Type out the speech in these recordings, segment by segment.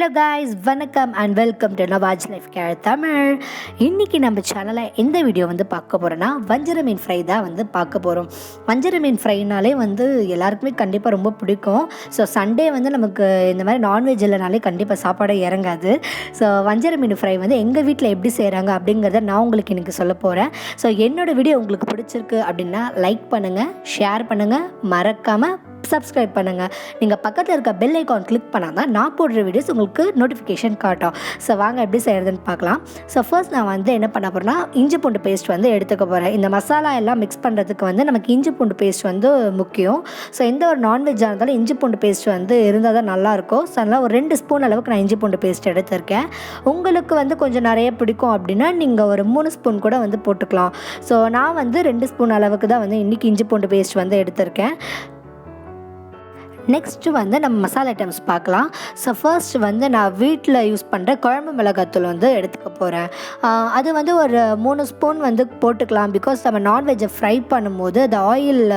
Hello guys, வணக்கம் and welcome to Navaj life care Tamil. இன்றைக்கி நம்ம சேனலில் எந்த வீடியோ பார்க்க போகிறோன்னா வஞ்சரமீன் ஃப்ரை தான் பார்க்க போகிறோம். வஞ்சரமீன் ஃப்ரைனாலே எல்லாருக்குமே கண்டிப்பாக ரொம்ப பிடிக்கும். ஸோ சண்டே நமக்கு இந்த மாதிரி நான்வெஜ் இல்லைனாலே கண்டிப்பாக சாப்பாடே இறங்காது. ஸோ வஞ்சரமீன் ஃப்ரை எங்கள் வீட்டில் எப்படி செய்கிறாங்க அப்படிங்கிறத நான் உங்களுக்கு இன்றைக்கி சொல்ல போகிறேன். ஸோ என்னோடய வீடியோ உங்களுக்கு பிடிச்சிருக்கு அப்படின்னா லைக் பண்ணுங்கள், ஷேர் பண்ணுங்கள், மறக்காமல் சப்ஸ்கிரைப் பண்ணுங்கள். நீங்கள் பக்கத்தில் இருக்க பெல் ஐக்கான் கிளிக் பண்ணால் தான் நான் போடுற வீடியோஸ் உங்களுக்கு நோட்டிஃபிகேஷன் காட்டும். ஸோ வாங்க எப்படி செய்கிறதுன்னு பார்க்கலாம். ஸோ ஃபர்ஸ்ட் நான் என்ன பண்ண போகிறேன்னா இஞ்சி பூண்டு பேஸ்ட் எடுத்துக்க போகிறேன். இந்த மசாலா எல்லாம் மிக்ஸ் பண்ணுறதுக்கு நமக்கு இஞ்சி பூண்டு பேஸ்ட் முக்கியம். ஸோ எந்த ஒரு நான்வெஜ்ஜாக இருந்தாலும் இஞ்சி பூண்டு பேஸ்ட் இருந்தால் தான் நல்லாயிருக்கும். ஸோ அதனால் ஒரு 2 ஸ்பூன் அளவுக்கு நான் இஞ்சி பூண்டு பேஸ்ட் எடுத்திருக்கேன். உங்களுக்கு கொஞ்சம் நிறைய பிடிக்கும் அப்படின்னா நீங்கள் ஒரு 3 ஸ்பூன் கூட போட்டுக்கலாம். ஸோ நான் 2 ஸ்பூன் அளவுக்கு தான் இன்றைக்கி இஞ்சி பூண்டு பேஸ்ட் எடுத்திருக்கேன். நெக்ஸ்ட்டு நம்ம மசாலா ஐட்டம்ஸ் பார்க்கலாம். ஸோ ஃபர்ஸ்ட் நான் வீட்டில் யூஸ் பண்ணுற குழம்பு மிளகாத்தூள் எடுத்துக்க போகிறேன். அது ஒரு 3 ஸ்பூன் போட்டுக்கலாம். பிகாஸ் நம்ம நான்வெஜ்ஜை ஃப்ரை பண்ணும்போது அது ஆயிலில்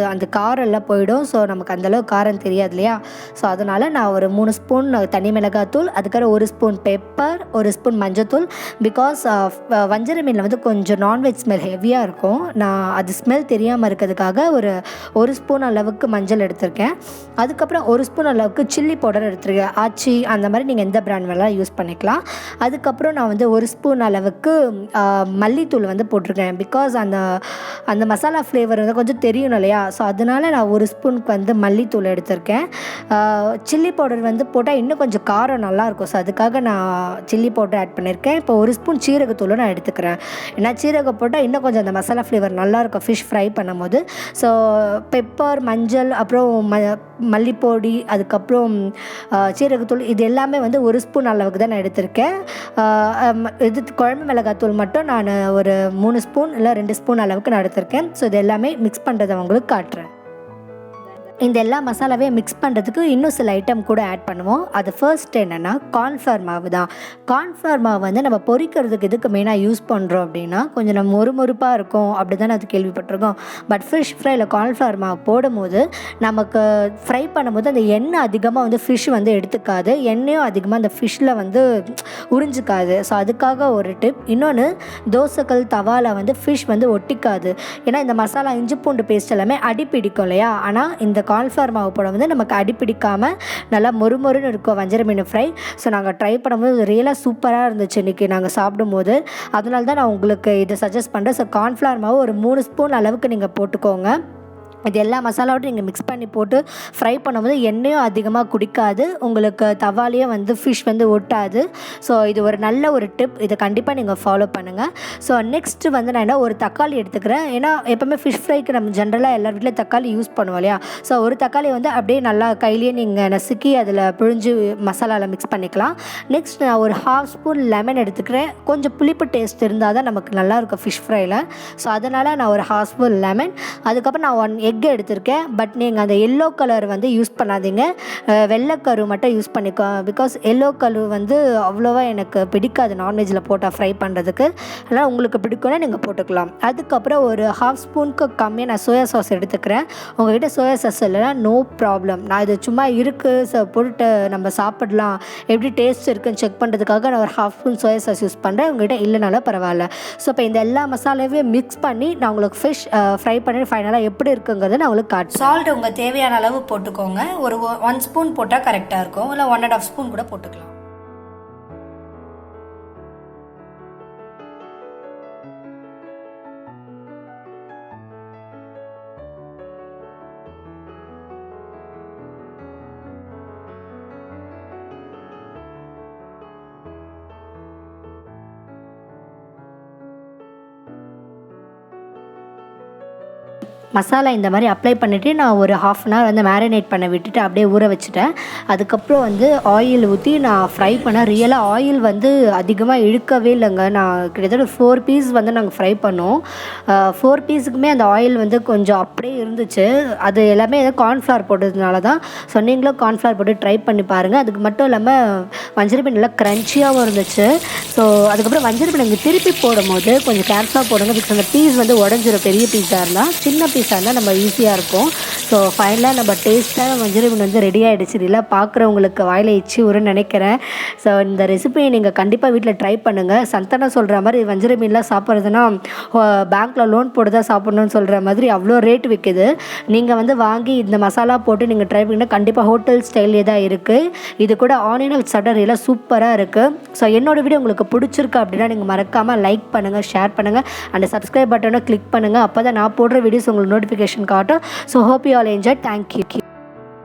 அந்த காரம் எல்லாம் போயிடும். ஸோ நமக்கு அந்தளவு காரம் தெரியாது இல்லையா. ஸோ அதனால் நான் ஒரு 3 ஸ்பூன் தனி மிளகாத்தூள், அதுக்கப்புறம் 1 ஸ்பூன் பெப்பர், 1 ஸ்பூன் மஞ்சத்தூள். பிகாஸ் வஞ்சர மீனில் கொஞ்சம் நான்வெஜ் ஸ்மெல் ஹெவியாக இருக்கும். நான் அது ஸ்மெல் தெரியாமல் இருக்கிறதுக்காக ஒரு ஸ்பூன் அளவுக்கு மஞ்சள் எடுத்திருக்கேன். அதுக்கப்புறம் 1 ஸ்பூன் அளவுக்கு சில்லி பவுடர் எடுத்துருக்கேன். ஆச்சி அந்த மாதிரி நீங்கள் எந்த பிராண்ட் வேணாலும் யூஸ் பண்ணிக்கலாம். அதுக்கப்புறம் நான் 1 ஸ்பூன் அளவுக்கு மல்லித்தூள் போட்டிருக்கேன். பிகாஸ் அந்த மசாலா ஃப்ளேவர் கொஞ்சம் தெரியும் இல்லையா. ஸோ அதனால் நான் 1 ஸ்பூனுக்கு மல்லித்தூள் எடுத்திருக்கேன். சில்லி பவுடர் போட்டால் இன்னும் கொஞ்சம் காரம் நல்லாயிருக்கும். ஸோ அதுக்காக நான் சில்லி பவுடர் ஆட் பண்ணியிருக்கேன். இப்போ 1 ஸ்பூன் சீரகத்தூளும் நான் எடுத்துக்கிறேன். ஏன்னா சீரகம் போட்டால் இன்னும் கொஞ்சம் அந்த மசாலா ஃப்ளேவர் நல்லாயிருக்கும் ஃபிஷ் ஃப்ரை பண்ணும்போது. ஸோ பெப்பர், மஞ்சள், அப்புறம் மல்லிப்பொடி, அதுக்கப்புறம் சீரகத்தூள், இது எல்லாமே 1 ஸ்பூன் அளவுக்கு தான் நான் எடுத்திருக்கேன். இது குழம்பு மிளகாத்தூள் மட்டும் நான் ஒரு 3 ஸ்பூன் இல்லை 2 ஸ்பூன் அளவுக்கு நான் எடுத்திருக்கேன். ஸோ இது எல்லாமே மிக்ஸ் பண்ணுறதை உங்களுக்கு காட்டுறேன். இந்த எல்லா மசாலாவே மிக்ஸ் பண்ணுறதுக்கு இன்னும் சில ஐட்டம் கூட ஆட் பண்ணுவோம். அது ஃபர்ஸ்ட் என்னென்னா கார்ன்ஃப்ளவர் மாவு தான். கார்ன்ஃப்ளவர் மாவு நம்ம பொரிக்கிறதுக்கு எதுக்கு மெயினாக யூஸ் பண்ணுறோம் அப்படின்னா கொஞ்சம் நம்ம மொறுமொறுப்பாக இருக்கும் அப்படி தானே அது கேள்விப்பட்டிருக்கோம். பட் ஃபிஷ் ஃப்ரையில் கார்ன்ஃப்ளவர் மாவு போடும்போது நமக்கு ஃப்ரை பண்ணும்போது அந்த எண்ணெய் அதிகமாக ஃபிஷ் எடுத்துக்காது, எண்ணெயும் அதிகமாக அந்த ஃபிஷ்ஷில் உறிஞ்சிக்காது. ஸோ அதுக்காக ஒரு டிப். இன்னொன்று, தோசைக்கல் தவாவில் ஃபிஷ் ஒட்டிக்காது. ஏன்னா இந்த மசாலா இஞ்சி பூண்டு பேஸ்ட் எல்லாமே அடி பிடிக்கும் இல்லையா. ஆனால் இந்த கார்ன்ஃப்ளவர் மாவு போட நமக்கு அடிப்பிடிக்காமல் நல்லா மொறுமொறுன்னு இருக்கும் வஞ்சர மீன் ஃப்ரை. ஸோ நாங்கள் ட்ரை பண்ணும்போது ரியலாக சூப்பராக இருந்துச்சு இன்றைக்கி நாங்கள் சாப்பிடும்போது. அதனால தான் நான் உங்களுக்கு இதை சஜஸ்ட் பண்ணுறேன். ஸோ கார்ன்ஃப்ளவர் மாவு ஒரு 3 ஸ்பூன் அளவுக்கு நீங்கள் போட்டுக்கோங்க. இது எல்லா மசாலாவோடு நீங்கள் மிக்ஸ் பண்ணி போட்டு ஃப்ரை பண்ணும்போது எண்ணெயும் அதிகமாக குடிக்காது, உங்களுக்கு தவாலேயே ஃபிஷ் ஒட்டாது. ஸோ இது ஒரு நல்ல ஒரு டிப். இதை கண்டிப்பாக நீங்கள் ஃபாலோ பண்ணுங்கள். ஸோ நெக்ஸ்ட்டு நான் ஒரு தக்காளி எடுத்துக்கிறேன். ஏன்னா எப்போவுமே ஃபிஷ் ஃப்ரைக்கு நம்ம ஜென்ரலாக எல்லார் வீட்டில் தக்காளி யூஸ் பண்ணுவோம் இல்லையா. ஸோ ஒரு தக்காளி அப்படியே நல்லா கையிலேயே நீங்கள் நசுக்கி அதில் பிழிஞ்சு மசாலாவில் மிக்ஸ் பண்ணிக்கலாம். நெக்ஸ்ட் நான் ஒரு 1/2 ஸ்பூன் லெமன் எடுத்துக்கிறேன். கொஞ்சம் புளிப்பு டேஸ்ட் இருந்தால் தான் நமக்கு நல்லாயிருக்கும் ஃபிஷ் ஃப்ரையில். ஸோ அதனால் நான் ஒரு 1/2 ஸ்பூன் லெமன், அதுக்கப்புறம் நான் 1 எக் எடுத்திருக்கேன். பட் நீங்கள் அந்த எல்லோ கலர் யூஸ் பண்ணாதீங்க, வெள்ளைக்கரு மட்டும் யூஸ் பண்ணிக்கோ. பிகாஸ் எல்லோ கலர் அவ்வளோவா எனக்கு பிடிக்காது நான்வெஜ்ஜில் போட்டால் ஃப்ரை பண்ணுறதுக்கு. அதனால் உங்களுக்கு பிடிக்கும்னா நீங்கள் போட்டுக்கலாம். அதுக்கப்புறம் ஒரு 1/2 ஸ்பூனுக்கு கம்மியாக நான் சோயா சாஸ் எடுத்துக்கிறேன். உங்கள்கிட்ட சோயா சாஸ் இல்லைனா நோ ப்ராப்ளம். நான் இது சும்மா இருக்குது போட்டு நம்ம சாப்பிடலாம், எப்படி டேஸ்ட் இருக்குதுன்னு செக் பண்ணுறதுக்காக நான் ஒரு 1/2 ஸ்பூன் சோயா சாஸ் யூஸ் பண்ணுறேன். உங்கள்கிட்ட இல்லைனாலும் பரவாயில்ல. ஸோ இப்போ இந்த எல்லா மசாலாவையும் மிக்ஸ் பண்ணி நான் உங்களுக்கு ஃபிஷ் ஃப்ரை பண்ணி ஃபைனலாக எப்படி இருக்குங்கிறத நான் உங்களுக்கு காட்டுறேன். சால்ட் உங்கள் தேவையான அளவு போட்டுக்கோங்க. ஒரு 1 ஸ்பூன் போட்டால் கரெக்டாக இருக்கும், இல்லை 1.5 ஸ்பூன் கூட போட்டுக்கலாம். மசாலா இந்த மாதிரி அப்ளை பண்ணிவிட்டு நான் ஒரு 1/2 அன் ஹவர் மேரினேட் பண்ண விட்டுட்டு அப்படியே ஊற வச்சுட்டேன். அதுக்கப்புறம் ஆயில் ஊற்றி நான் ஃப்ரை பண்ணேன். ரியலாக ஆயில் அதிகமாக இழுக்கவே இல்லைங்க. நான் கிட்டத்தட்ட 4 பீஸ் நாங்கள் ஃப்ரை பண்ணோம். 4 பீஸுக்குமே அந்த ஆயில் கொஞ்சம் அப்படியே இருந்துச்சு. அது எல்லாமே கார்ன்ஃப்ளவர் போட்டதுனால தான். ஸோ நீங்களும் கார்ன்ஃப்ளவர் போட்டு ட்ரை பண்ணி பாருங்கள். அதுக்கு மட்டும் இல்லாமல் வஞ்சர மீன் நல்லா க்ரன்ச்சியாகவும் இருந்துச்சு. ஸோ அதுக்கப்புறம் வஞ்சர மீன் திருப்பி போடும்போது கொஞ்சம் கேர்ஃபுல்லாக போடுங்க. பிகாஸ் அந்த பீஸ் உடஞ்சிரும். பெரிய பீஸாக இருந்தால் சின்ன பீஸாக இருந்தால் நம்ம ஈஸியாக இருக்கும். ஸோ ஃபைனலாக நம்ம டேஸ்ட்டாக வஞ்சரம் வந்து ரெடி ஆகிடுச்சு. இதெல்லாம் பார்க்குறவங்களுக்கு வாயில் எச்சி வரும்னு நினைக்கிறேன். ஸோ இந்த ரெசிபியை நீங்கள் கண்டிப்பாக வீட்டில் ட்ரை பண்ணுங்கள். சந்தானா சொல்கிற மாதிரி வஞ்சர மீன்லாம் சாப்பிட்றதுனா பேங்க்கில் லோன் போட்டு தான் சாப்பிட்ணுன்னு சொல்கிற மாதிரி அவ்வளோ ரேட் விற்குது. நீங்கள் வந்து வாங்கி இந்த மசாலா போட்டு நீங்கள் ட்ரை பண்ணிங்கன்னா கண்டிப்பாக ஹோட்டல் ஸ்டைல்லே தான் இருக்குது. இது கூட ஆனியன் வித் சட்டரிலாம் சூப்பராக இருக்குது. ஸோ என்னோடய வீடியோ உங்களுக்கு பிடிச்சிருக்கு அப்படின்னா நீங்கள் மறக்காமல் லைக் பண்ணுங்கள், ஷேர் பண்ணுங்கள், அண்ட் சப்ஸ்கிரைப் பட்டனை கிளிக் பண்ணுங்கள். அப்போ தான் நான் போடுற வீடியோஸ் உங்களுக்கு நோட்டிஃபிகேஷன் காட்டும். So hope you all enjoy. Thank you.